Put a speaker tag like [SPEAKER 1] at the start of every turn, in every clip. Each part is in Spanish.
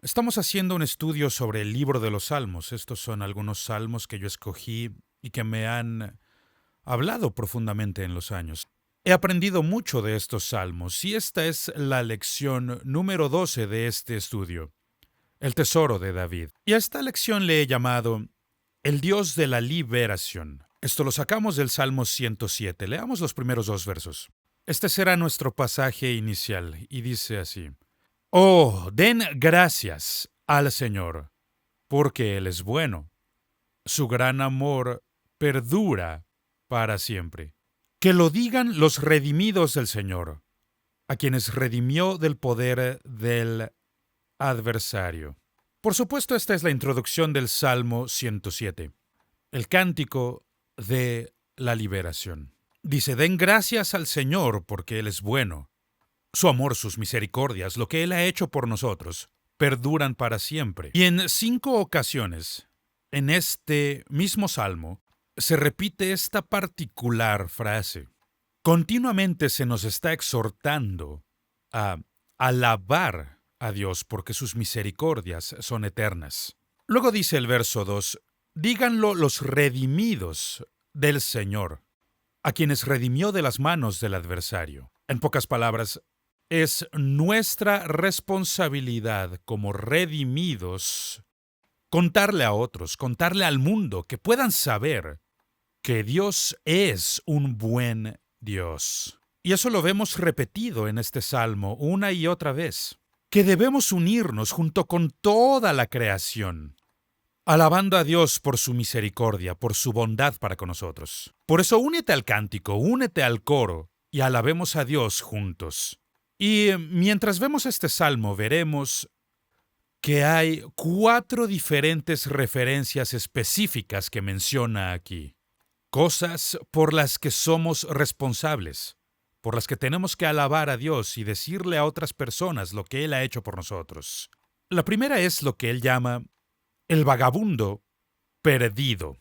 [SPEAKER 1] Estamos haciendo un estudio sobre el libro de los Salmos. Estos son algunos salmos que yo escogí y que me han hablado profundamente en los años. He aprendido mucho de estos salmos y esta es la lección número 12 de este estudio, el tesoro de David. Y a esta lección le he llamado el Dios de la liberación. Esto lo sacamos del Salmo 107. Leamos los primeros dos versos. Este será nuestro pasaje inicial y dice así: Oh, den gracias al Señor, porque Él es bueno. Su gran amor perdura para siempre. Que lo digan los redimidos del Señor, a quienes redimió del poder del adversario. Por supuesto, esta es la introducción del Salmo 107, el cántico de la liberación. Dice: den gracias al Señor porque Él es bueno. Su amor, sus misericordias, lo que Él ha hecho por nosotros, perduran para siempre. Y en 5 ocasiones, en este mismo salmo, se repite esta particular frase. Continuamente se nos está exhortando a alabar a Dios porque sus misericordias son eternas. Luego dice el verso 2, díganlo los redimidos del Señor, a quienes redimió de las manos del adversario. En pocas palabras, es nuestra responsabilidad como redimidos contarle a otros, contarle al mundo, que puedan saber que Dios es un buen Dios. Y eso lo vemos repetido en este salmo una y otra vez, que debemos unirnos junto con toda la creación, alabando a Dios por su misericordia, por su bondad para con nosotros. Por eso únete al cántico, únete al coro y alabemos a Dios juntos. Y mientras vemos este salmo, veremos que hay 4 diferentes referencias específicas que menciona aquí. Cosas por las que somos responsables, por las que tenemos que alabar a Dios y decirle a otras personas lo que Él ha hecho por nosotros. La primera es lo que Él llama el vagabundo perdido,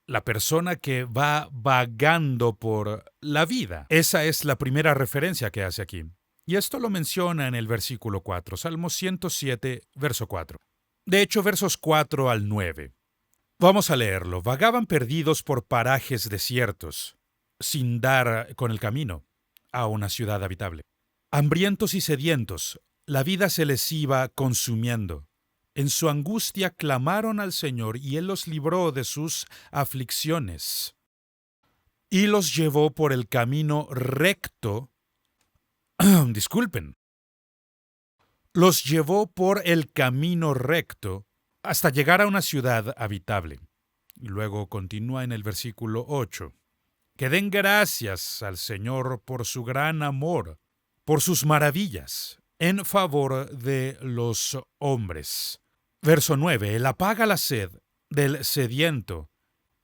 [SPEAKER 1] la persona que va vagando por la vida. Esa es la primera referencia que hace aquí. Y esto lo menciona en el versículo 4, Salmo 107, verso 4. De hecho, versos 4 al 9. Vamos a leerlo. Vagaban perdidos por parajes desiertos, sin dar con el camino a una ciudad habitable. Hambrientos y sedientos, la vida se les iba consumiendo. En su angustia clamaron al Señor y Él los libró de sus aflicciones. Y los llevó por el camino recto. Disculpen. Los llevó por el camino recto hasta llegar a una ciudad habitable. Y luego continúa en el versículo 8. Que den gracias al Señor por su gran amor, por sus maravillas, en favor de los hombres. Verso 9. Él apaga la sed del sediento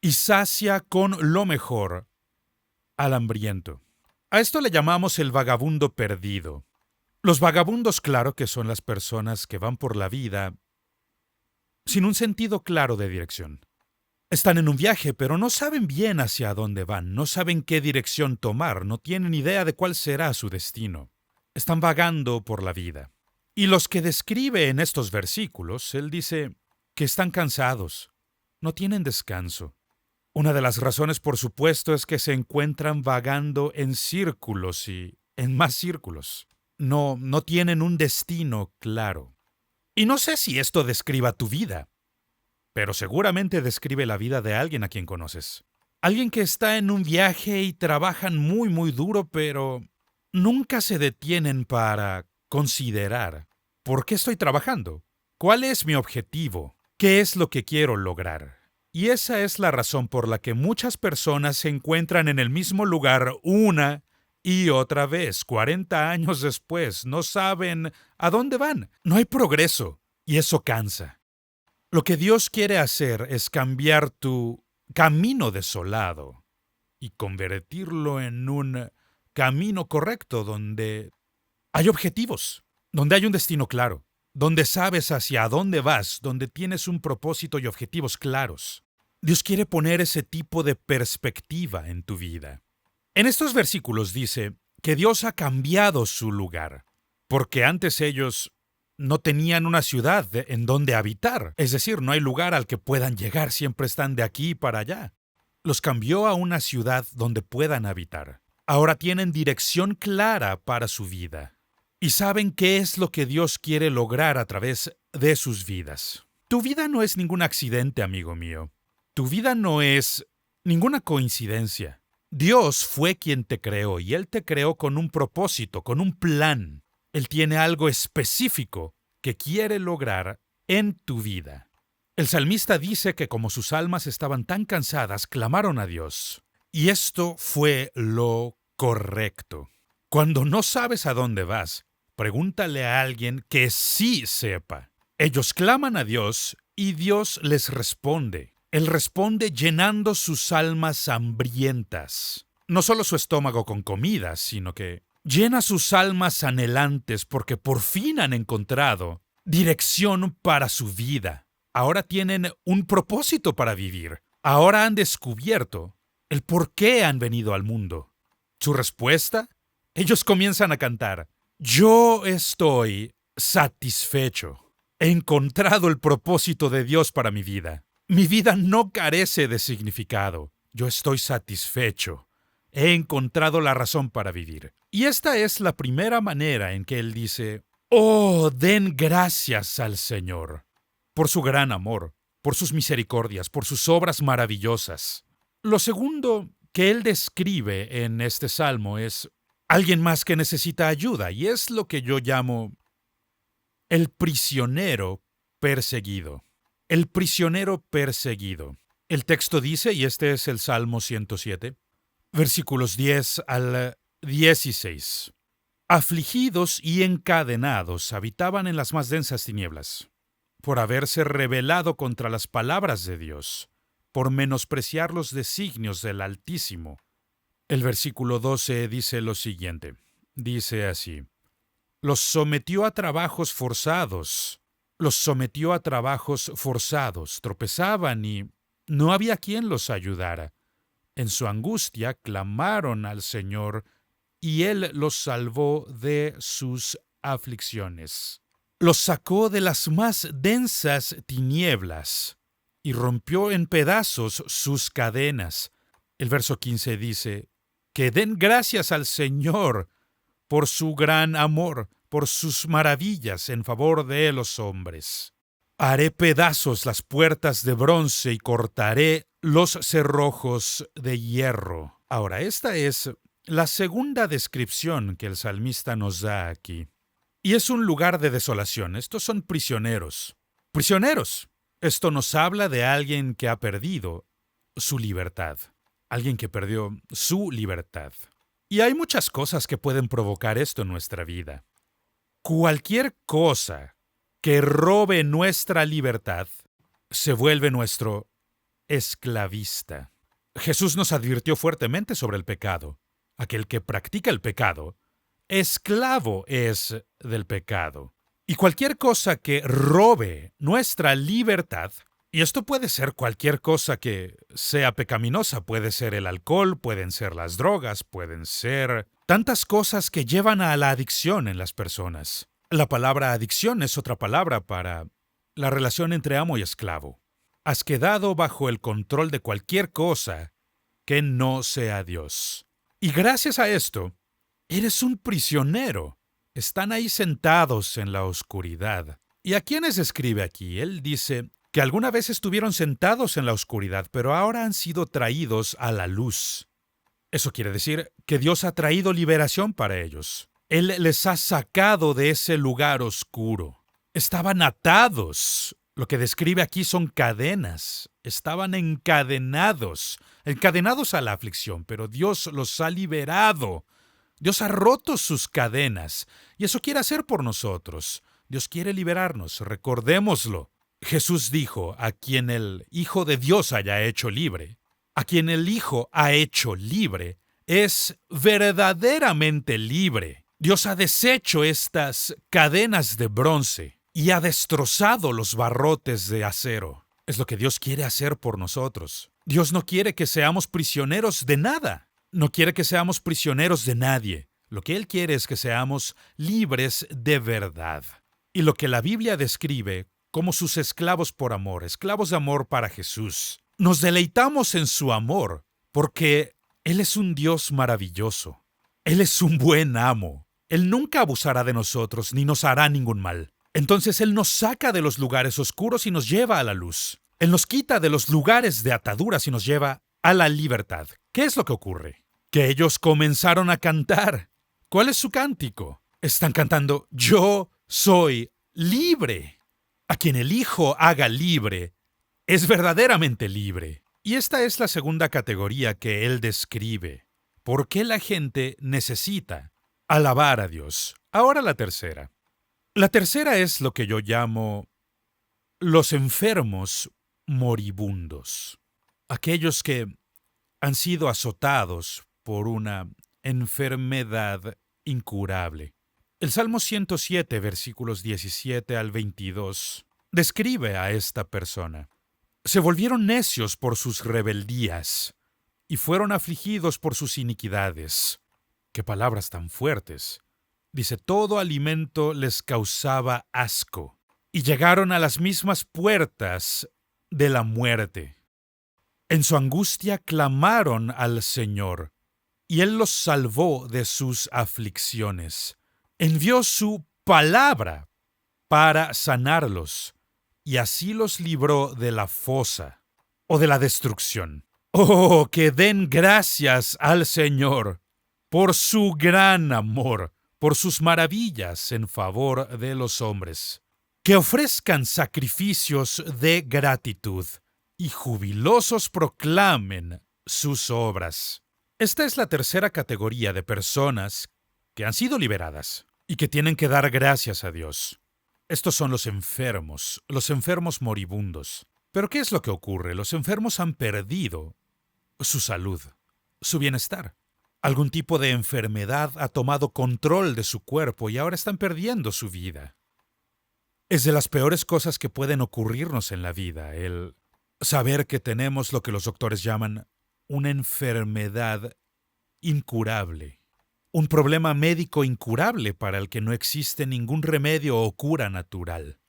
[SPEAKER 1] y sacia con lo mejor al hambriento. A esto le llamamos el vagabundo perdido. Los vagabundos, claro, que son las personas que van por la vida sin un sentido claro de dirección. Están en un viaje, pero no saben bien hacia dónde van, no saben qué dirección tomar, no tienen idea de cuál será su destino. Están vagando por la vida. Y los que describe en estos versículos, él dice que están cansados, no tienen descanso. Una de las razones, por supuesto, es que se encuentran vagando en círculos y en más círculos. No tienen un destino claro. Y no sé si esto describa tu vida, pero seguramente describe la vida de alguien a quien conoces. Alguien que está en un viaje y trabajan muy duro, pero nunca se detienen para considerar: ¿por qué estoy trabajando? ¿Cuál es mi objetivo? ¿Qué es lo que quiero lograr? Y esa es la razón por la que muchas personas se encuentran en el mismo lugar una y otra vez, 40 años después. No saben a dónde van. No hay progreso, y eso cansa. Lo que Dios quiere hacer es cambiar tu camino desolado y convertirlo en un camino correcto donde hay objetivos, donde hay un destino claro, donde sabes hacia dónde vas, donde tienes un propósito y objetivos claros. Dios quiere poner ese tipo de perspectiva en tu vida. En estos versículos dice que Dios ha cambiado su lugar, porque antes ellos no tenían una ciudad en donde habitar. Es decir, no hay lugar al que puedan llegar, siempre están de aquí para allá. Los cambió a una ciudad donde puedan habitar. Ahora tienen dirección clara para su vida. Y saben qué es lo que Dios quiere lograr a través de sus vidas. Tu vida no es ningún accidente, amigo mío. Tu vida no es ninguna coincidencia. Dios fue quien te creó y Él te creó con un propósito, con un plan. Él tiene algo específico que quiere lograr en tu vida. El salmista dice que como sus almas estaban tan cansadas, clamaron a Dios. Y esto fue lo correcto. Cuando no sabes a dónde vas, pregúntale a alguien que sí sepa. Ellos claman a Dios y Dios les responde. Él responde llenando sus almas hambrientas. No solo su estómago con comida, sino que llena sus almas anhelantes porque por fin han encontrado dirección para su vida. Ahora tienen un propósito para vivir. Ahora han descubierto el por qué han venido al mundo. ¿Su respuesta? Ellos comienzan a cantar: yo estoy satisfecho. He encontrado el propósito de Dios para mi vida. Mi vida no carece de significado. Yo estoy satisfecho. He encontrado la razón para vivir. Y esta es la primera manera en que Él dice: oh, den gracias al Señor por su gran amor, por sus misericordias, por sus obras maravillosas. Lo segundo que Él describe en este salmo es alguien más que necesita ayuda, y es lo que yo llamo el prisionero perseguido. El prisionero perseguido. El texto dice, y este es el Salmo 107, versículos 10 al 16. Afligidos y encadenados habitaban en las más densas tinieblas, por haberse rebelado contra las palabras de Dios, por menospreciar los designios del Altísimo. El versículo 12 dice lo siguiente. Dice así: los sometió a trabajos forzados. Los sometió a trabajos forzados. Tropezaban y no había quien los ayudara. En su angustia clamaron al Señor y Él los salvó de sus aflicciones. Los sacó de las más densas tinieblas y rompió en pedazos sus cadenas. El verso 15 dice: que den gracias al Señor por su gran amor, por sus maravillas en favor de los hombres. Haré pedazos las puertas de bronce y cortaré los cerrojos de hierro. Ahora, esta es la segunda descripción que el salmista nos da aquí. Y es un lugar de desolación. Estos son prisioneros. Prisioneros. Esto nos habla de alguien que ha perdido su libertad. Alguien que perdió su libertad. Y hay muchas cosas que pueden provocar esto en nuestra vida. Cualquier cosa que robe nuestra libertad se vuelve nuestro esclavista. Jesús nos advirtió fuertemente sobre el pecado. Aquel que practica el pecado, esclavo es del pecado. Y cualquier cosa que robe nuestra libertad, y esto puede ser cualquier cosa que sea pecaminosa, puede ser el alcohol, pueden ser las drogas, pueden ser tantas cosas que llevan a la adicción en las personas. La palabra adicción es otra palabra para la relación entre amo y esclavo. Has quedado bajo el control de cualquier cosa que no sea Dios. Y gracias a esto, eres un prisionero. Están ahí sentados en la oscuridad. ¿Y a quiénes escribe aquí? Él dice que alguna vez estuvieron sentados en la oscuridad, pero ahora han sido traídos a la luz. Eso quiere decir que Dios ha traído liberación para ellos. Él les ha sacado de ese lugar oscuro. Estaban atados. Lo que describe aquí son cadenas. Estaban encadenados a la aflicción, pero Dios los ha liberado. Dios ha roto sus cadenas, y eso quiere hacer por nosotros. Dios quiere liberarnos, recordémoslo. Jesús dijo: a quien el Hijo de Dios haya hecho libre, a quien el Hijo ha hecho libre, es verdaderamente libre. Dios ha deshecho estas cadenas de bronce y ha destrozado los barrotes de acero. Es lo que Dios quiere hacer por nosotros. Dios no quiere que seamos prisioneros de nada. No quiere que seamos prisioneros de nadie. Lo que Él quiere es que seamos libres de verdad. y lo que la Biblia describe como sus esclavos por amor, esclavos de amor para Jesús. Nos deleitamos en su amor porque Él es un Dios maravilloso. Él es un buen amo. Él nunca abusará de nosotros ni nos hará ningún mal. Entonces Él nos saca de los lugares oscuros y nos lleva a la luz. Él nos quita de los lugares de ataduras y nos lleva a la libertad. ¿Qué es lo que ocurre? Que ellos comenzaron a cantar. ¿Cuál es su cántico? Están cantando, yo soy libre. A quien el Hijo haga libre, es verdaderamente libre. Y esta es la segunda categoría que Él describe. ¿Por qué la gente necesita alabar a Dios? Ahora la tercera. La tercera es lo que yo llamo los enfermos moribundos. Aquellos que han sido azotados por una enfermedad incurable. El Salmo 107, versículos 17 al 22, describe a esta persona. Se volvieron necios por sus rebeldías y fueron afligidos por sus iniquidades. ¡Qué palabras tan fuertes! Dice, todo alimento les causaba asco y llegaron a las mismas puertas de la muerte. En su angustia clamaron al Señor y Él los salvó de sus aflicciones. Envió su palabra para sanarlos y así los libró de la fosa o de la destrucción. ¡Oh, que den gracias al Señor por su gran amor, por sus maravillas en favor de los hombres! Que ofrezcan sacrificios de gratitud y jubilosos proclamen sus obras. Esta es la tercera categoría de personas que han sido liberadas y que tienen que dar gracias a Dios. Estos son los enfermos moribundos. Pero ¿qué es lo que ocurre? Los enfermos han perdido su salud, su bienestar. Algún tipo de enfermedad ha tomado control de su cuerpo y ahora están perdiendo su vida. Es de las peores cosas que pueden ocurrirnos en la vida, el saber que tenemos lo que los doctores llaman una enfermedad incurable. Un problema médico incurable para el que no existe ningún remedio o cura natural.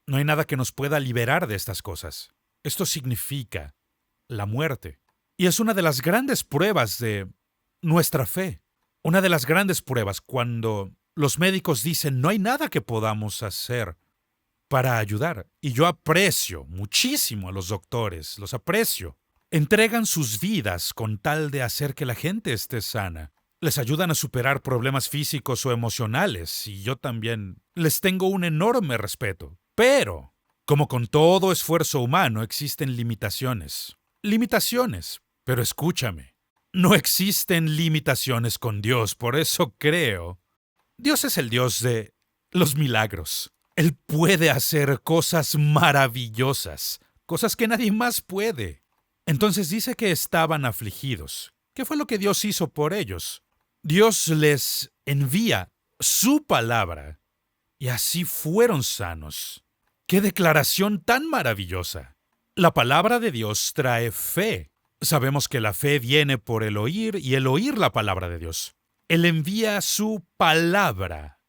[SPEAKER 1] No hay nada que nos pueda liberar de estas cosas. Esto significa la muerte. Y es una de las grandes pruebas de nuestra fe. Una de las grandes pruebas cuando los médicos dicen no hay nada que podamos hacer para ayudar. Y yo aprecio muchísimo a los doctores, los aprecio. Entregan sus vidas con tal de hacer que la gente esté sana. Les ayudan a superar problemas físicos o emocionales, y yo también les tengo un enorme respeto. Pero, como con todo esfuerzo humano, existen limitaciones. Limitaciones. Pero escúchame, no existen limitaciones con Dios, por eso creo. Dios es el Dios de los milagros. Él puede hacer cosas maravillosas, cosas que nadie más puede. Entonces dice que estaban afligidos. ¿Qué fue lo que Dios hizo por ellos? Dios les envía su palabra y así fueron sanos. ¡Qué declaración tan maravillosa! La palabra de Dios trae fe. Sabemos que la fe viene por el oír y el oír la palabra de Dios. Él envía su palabra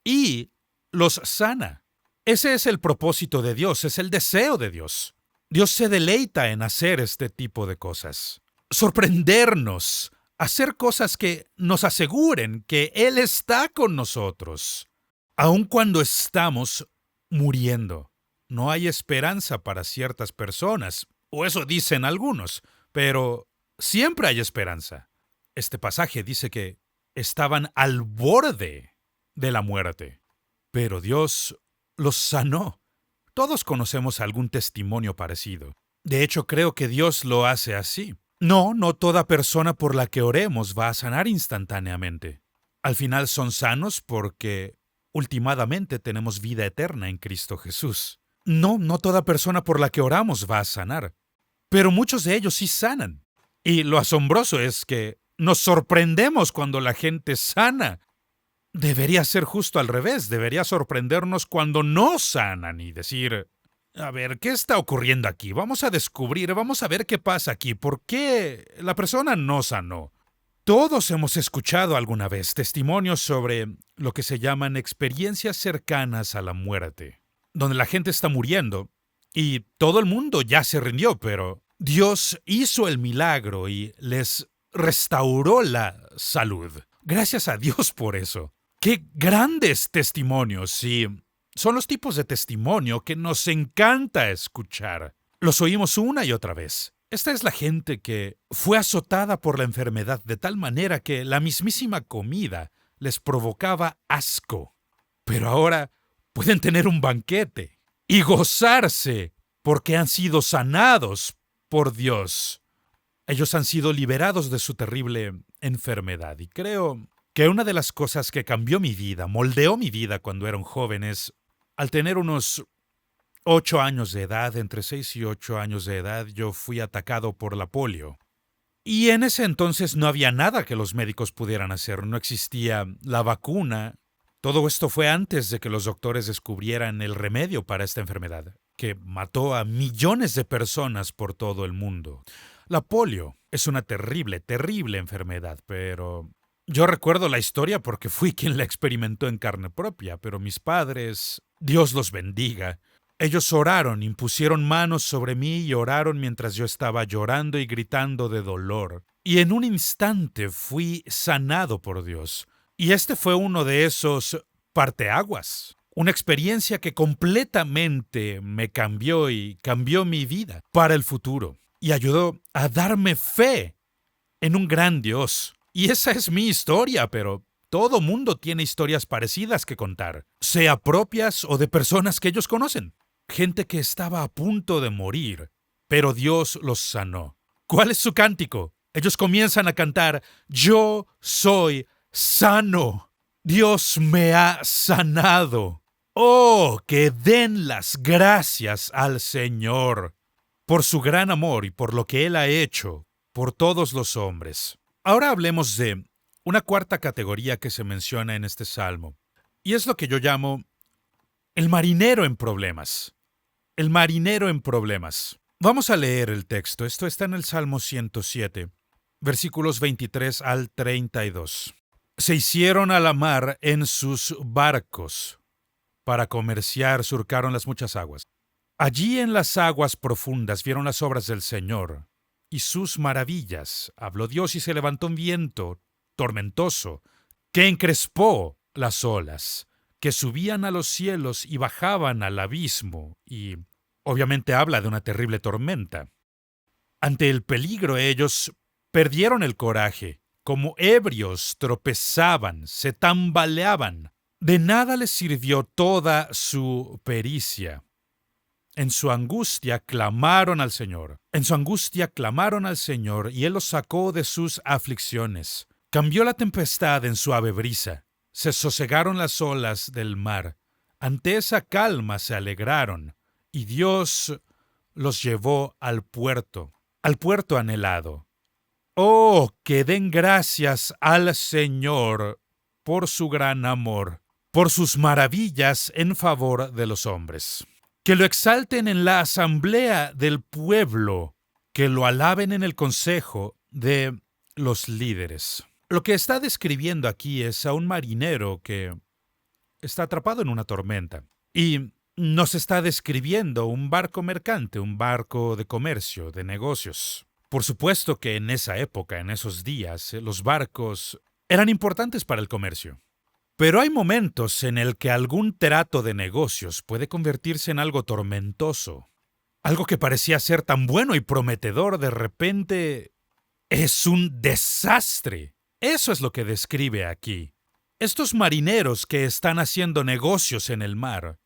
[SPEAKER 1] y los sana. Ese es el propósito de Dios, es el deseo de Dios. Dios se deleita en hacer este tipo de cosas. Sorprendernos, hacer cosas que nos aseguren que Él está con nosotros, aun cuando estamos muriendo. No hay esperanza para ciertas personas, o eso dicen algunos, pero siempre hay esperanza. Este pasaje dice que estaban al borde de la muerte, pero Dios los sanó. Todos conocemos algún testimonio parecido. De hecho, creo que Dios lo hace así. No toda persona por la que oremos va a sanar instantáneamente. Al final son sanos porque, últimamente, tenemos vida eterna en Cristo Jesús. No toda persona por la que oramos va a sanar. Pero muchos de ellos sí sanan. Y lo asombroso es que nos sorprendemos cuando la gente sana. Debería ser justo al revés. Debería sorprendernos cuando no sanan y decir, a ver, ¿qué está ocurriendo aquí? Vamos a descubrir, vamos a ver qué pasa aquí. ¿Por qué la persona no sanó? Todos hemos escuchado alguna vez testimonios sobre lo que se llaman experiencias cercanas a la muerte, donde la gente está muriendo y todo el mundo ya se rindió, pero Dios hizo el milagro y les restauró la salud. Gracias a Dios por eso. ¡Qué grandes testimonios! Y son los tipos de testimonio que nos encanta escuchar. Los oímos una y otra vez. Esta es la gente que fue azotada por la enfermedad de tal manera que la mismísima comida les provocaba asco. Pero ahora pueden tener un banquete y gozarse porque han sido sanados por Dios. Ellos han sido liberados de su terrible enfermedad. Y creo que una de las cosas que cambió mi vida, moldeó mi vida cuando era un joven es, al tener unos 8 años de edad, entre 6 y 8 años de edad, yo fui atacado por la polio. Y en ese entonces no había nada que los médicos pudieran hacer, no existía la vacuna. Todo esto fue antes de que los doctores descubrieran el remedio para esta enfermedad, que mató a millones de personas por todo el mundo. La polio es una terrible, terrible enfermedad, pero yo recuerdo la historia porque fui quien la experimentó en carne propia, pero mis padres, Dios los bendiga, ellos oraron, impusieron manos sobre mí y oraron mientras yo estaba llorando y gritando de dolor. Y en un instante fui sanado por Dios. Y este fue uno de esos parteaguas. Una experiencia que completamente me cambió y cambió mi vida para el futuro. Y ayudó a darme fe en un gran Dios. Y esa es mi historia, pero todo mundo tiene historias parecidas que contar, sea propias o de personas que ellos conocen. Gente que estaba a punto de morir, pero Dios los sanó. ¿Cuál es su cántico? Ellos comienzan a cantar, yo soy sano. Dios me ha sanado. Oh, que den las gracias al Señor por su gran amor y por lo que Él ha hecho por todos los hombres. Ahora hablemos de una cuarta categoría que se menciona en este salmo, y es lo que yo llamo el marinero en problemas. El marinero en problemas. Vamos a leer el texto. Esto está en el Salmo 107, versículos 23 al 32. Se hicieron a la mar en sus barcos. Para comerciar surcaron las muchas aguas. Allí en las aguas profundas vieron las obras del Señor y sus maravillas. Habló Dios y se levantó un viento tormentoso que encrespó las olas, que subían a los cielos y bajaban al abismo, y obviamente habla de una terrible tormenta. Ante el peligro ellos perdieron el coraje, como ebrios tropezaban, se tambaleaban. De nada les sirvió toda su pericia. En su angustia clamaron al Señor. En su angustia clamaron al Señor, y Él los sacó de sus aflicciones. Cambió la tempestad en suave brisa. Se sosegaron las olas del mar. Ante esa calma se alegraron, y Dios los llevó al puerto anhelado. ¡Oh, que den gracias al Señor por su gran amor, por sus maravillas en favor de los hombres! Que lo exalten en la asamblea del pueblo, que lo alaben en el consejo de los líderes. Lo que está describiendo aquí es a un marinero que está atrapado en una tormenta. Y nos está describiendo un barco mercante, un barco de comercio, de negocios. Por supuesto que en esa época, en esos días, los barcos eran importantes para el comercio. Pero hay momentos en el que algún trato de negocios puede convertirse en algo tormentoso. Algo que parecía ser tan bueno y prometedor, de repente es un desastre. Eso es lo que describe aquí. Estos marineros que están haciendo negocios en el mar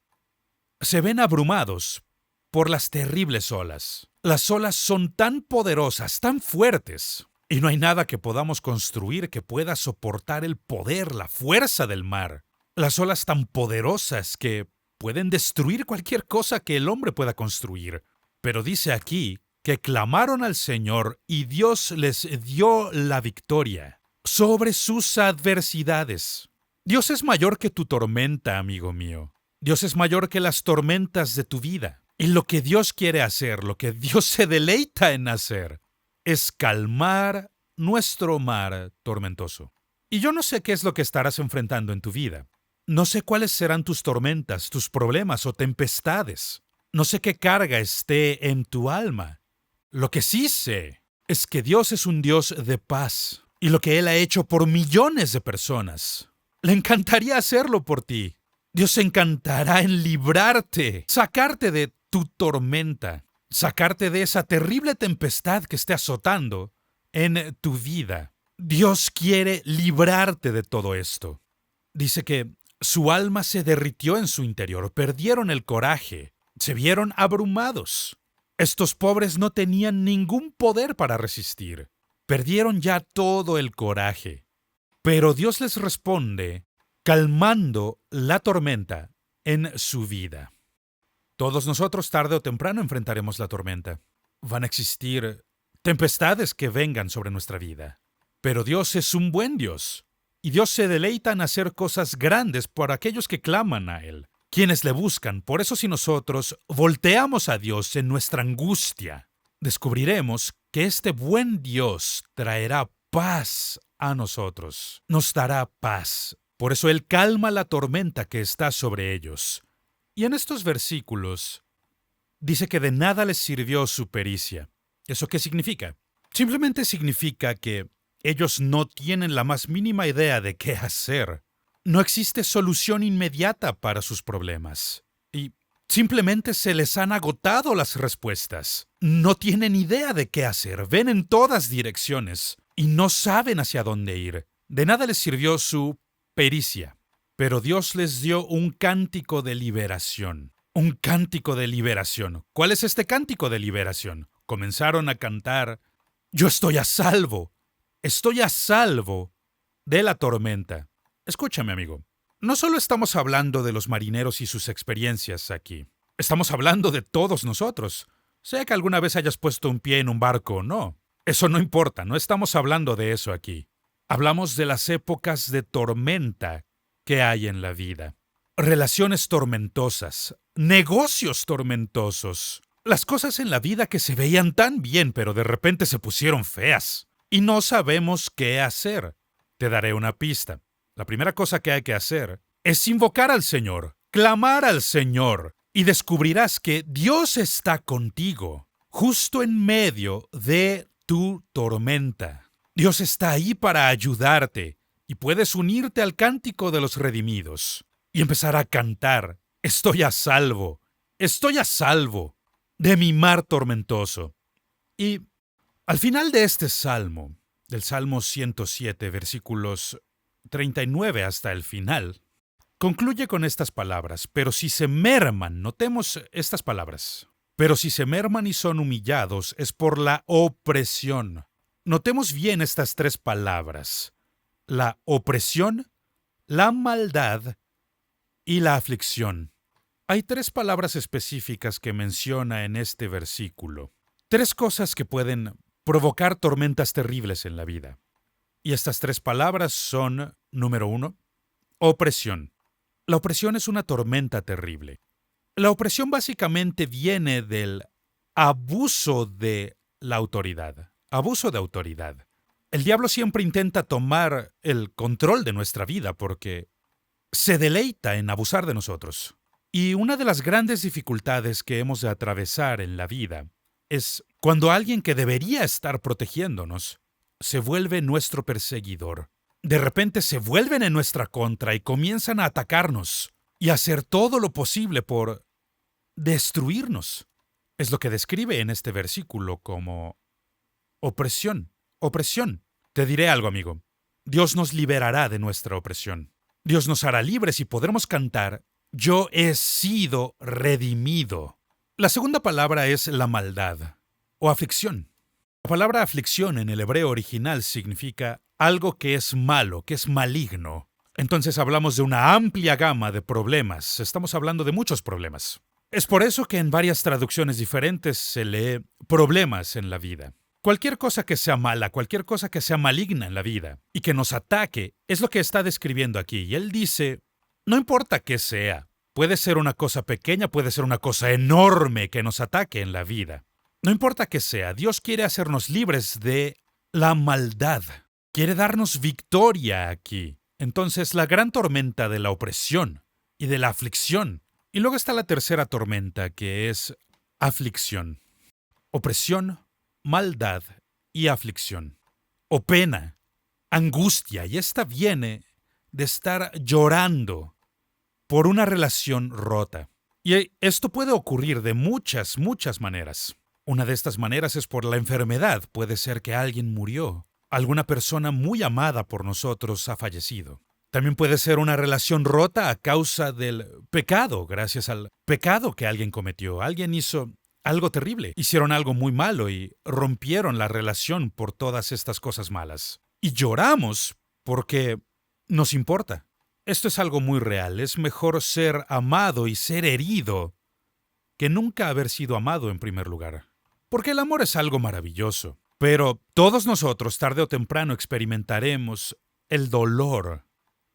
[SPEAKER 1] se ven abrumados por las terribles olas. Las olas son tan poderosas, tan fuertes, y no hay nada que podamos construir que pueda soportar el poder, la fuerza del mar. Las olas tan poderosas que pueden destruir cualquier cosa que el hombre pueda construir. Pero dice aquí que clamaron al Señor y Dios les dio la victoria sobre sus adversidades. Dios es mayor que tu tormenta, amigo mío. Dios es mayor que las tormentas de tu vida. Y lo que Dios quiere hacer, lo que Dios se deleita en hacer, es calmar nuestro mar tormentoso. Y yo no sé qué es lo que estarás enfrentando en tu vida. No sé cuáles serán tus tormentas, tus problemas o tempestades. No sé qué carga esté en tu alma. Lo que sí sé es que Dios es un Dios de paz. Y lo que Él ha hecho por millones de personas, le encantaría hacerlo por ti. Dios se encantará en librarte, sacarte de tu tormenta, sacarte de esa terrible tempestad que esté azotando en tu vida. Dios quiere librarte de todo esto. Dice que su alma se derritió en su interior, perdieron el coraje, se vieron abrumados. Estos pobres no tenían ningún poder para resistir. Perdieron ya todo el coraje. Pero Dios les responde calmando la tormenta en su vida. Todos nosotros tarde o temprano enfrentaremos la tormenta. Van a existir tempestades que vengan sobre nuestra vida. Pero Dios es un buen Dios. Y Dios se deleita en hacer cosas grandes por aquellos que claman a Él, quienes le buscan. Por eso si nosotros volteamos a Dios en nuestra angustia, descubriremos que este buen Dios traerá paz a nosotros. Nos dará paz. Por eso Él calma la tormenta que está sobre ellos. Y en estos versículos dice que de nada les sirvió su pericia. ¿Eso qué significa? Simplemente significa que ellos no tienen la más mínima idea de qué hacer. No existe solución inmediata para sus problemas. Y simplemente se les han agotado las respuestas. No tienen idea de qué hacer. Ven en todas direcciones y no saben hacia dónde ir. De nada les sirvió su pericia. Pero Dios les dio un cántico de liberación. Un cántico de liberación. ¿Cuál es este cántico de liberación? Comenzaron a cantar: yo estoy a salvo. Estoy a salvo de la tormenta. Escúchame, amigo. No solo estamos hablando de los marineros y sus experiencias aquí. Estamos hablando de todos nosotros. Sea que alguna vez hayas puesto un pie en un barco o no. Eso no importa, no estamos hablando de eso aquí. Hablamos de las épocas de tormenta que hay en la vida. Relaciones tormentosas, negocios tormentosos. Las cosas en la vida que se veían tan bien, pero de repente se pusieron feas. Y no sabemos qué hacer. Te daré una pista. La primera cosa que hay que hacer es invocar al Señor, clamar al Señor, y descubrirás que Dios está contigo, justo en medio de tu tormenta. Dios está ahí para ayudarte, y puedes unirte al cántico de los redimidos, y empezar a cantar: estoy a salvo de mi mar tormentoso. Y al final de este salmo, del Salmo 107, versículos 39 hasta el final, concluye con estas palabras: pero si se merman, notemos estas palabras, pero si se merman y son humillados, es por la opresión. Notemos bien estas tres palabras: la opresión, la maldad y la aflicción. Hay tres palabras específicas que menciona en este versículo. Tres cosas que pueden provocar tormentas terribles en la vida. Y estas tres palabras son, número 1, opresión. La opresión es una tormenta terrible. La opresión básicamente viene del abuso de la autoridad. Abuso de autoridad. El diablo siempre intenta tomar el control de nuestra vida porque se deleita en abusar de nosotros. Y una de las grandes dificultades que hemos de atravesar en la vida es cuando alguien que debería estar protegiéndonos se vuelve nuestro perseguidor. De repente se vuelven en nuestra contra y comienzan a atacarnos y a hacer todo lo posible por destruirnos. Es lo que describe en este versículo como opresión. Opresión. Te diré algo, amigo. Dios nos liberará de nuestra opresión. Dios nos hará libres y podremos cantar: yo he sido redimido. La segunda palabra es la maldad o aflicción. La palabra aflicción en el hebreo original significa algo que es malo, que es maligno. Entonces hablamos de una amplia gama de problemas. Estamos hablando de muchos problemas. Es por eso que en varias traducciones diferentes se lee problemas en la vida. Cualquier cosa que sea mala, cualquier cosa que sea maligna en la vida y que nos ataque, es lo que está describiendo aquí. Y él dice: no importa qué sea. Puede ser una cosa pequeña, puede ser una cosa enorme que nos ataque en la vida. No importa qué sea, Dios quiere hacernos libres de la maldad. Quiere darnos victoria aquí. Entonces, la gran tormenta de la opresión y de la aflicción. Y luego está la tercera tormenta, que es aflicción. Opresión, maldad y aflicción. O pena, angustia. Y esta viene de estar llorando por una relación rota. Y esto puede ocurrir de muchas, muchas maneras. Una de estas maneras es por la enfermedad. Puede ser que alguien murió. Alguna persona muy amada por nosotros ha fallecido. También puede ser una relación rota a causa del pecado, gracias al pecado que alguien cometió. Alguien hizo algo terrible. Hicieron algo muy malo y rompieron la relación por todas estas cosas malas. Y lloramos porque nos importa. Esto es algo muy real. Es mejor ser amado y ser herido que nunca haber sido amado en primer lugar. Porque el amor es algo maravilloso. Pero todos nosotros, tarde o temprano, experimentaremos el dolor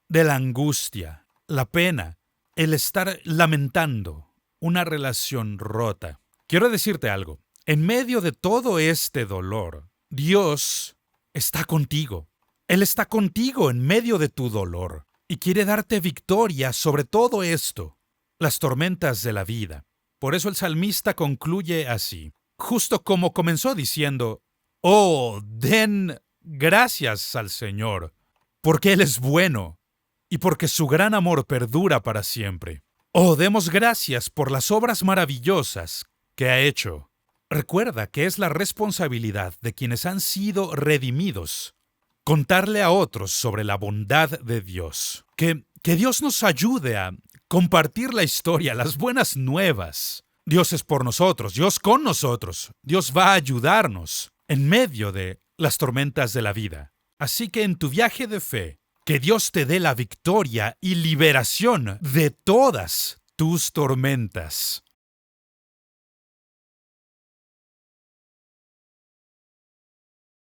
[SPEAKER 1] de la angustia, la pena, el estar lamentando una relación rota. Quiero decirte algo. En medio de todo este dolor, Dios está contigo. Él está contigo en medio de tu dolor y quiere darte victoria sobre todo esto, las tormentas de la vida. Por eso el salmista concluye así, justo como comenzó diciendo: «Oh, den gracias al Señor, porque Él es bueno y porque su gran amor perdura para siempre. Oh, demos gracias por las obras maravillosas que ha hecho». Recuerda que es la responsabilidad de quienes han sido redimidos contarle a otros sobre la bondad de Dios. Que Dios nos ayude a compartir la historia, las buenas nuevas. Dios es por nosotros, Dios con nosotros. Dios va a ayudarnos en medio de las tormentas de la vida. Así que en tu viaje de fe, que Dios te dé la victoria y liberación de todas tus tormentas.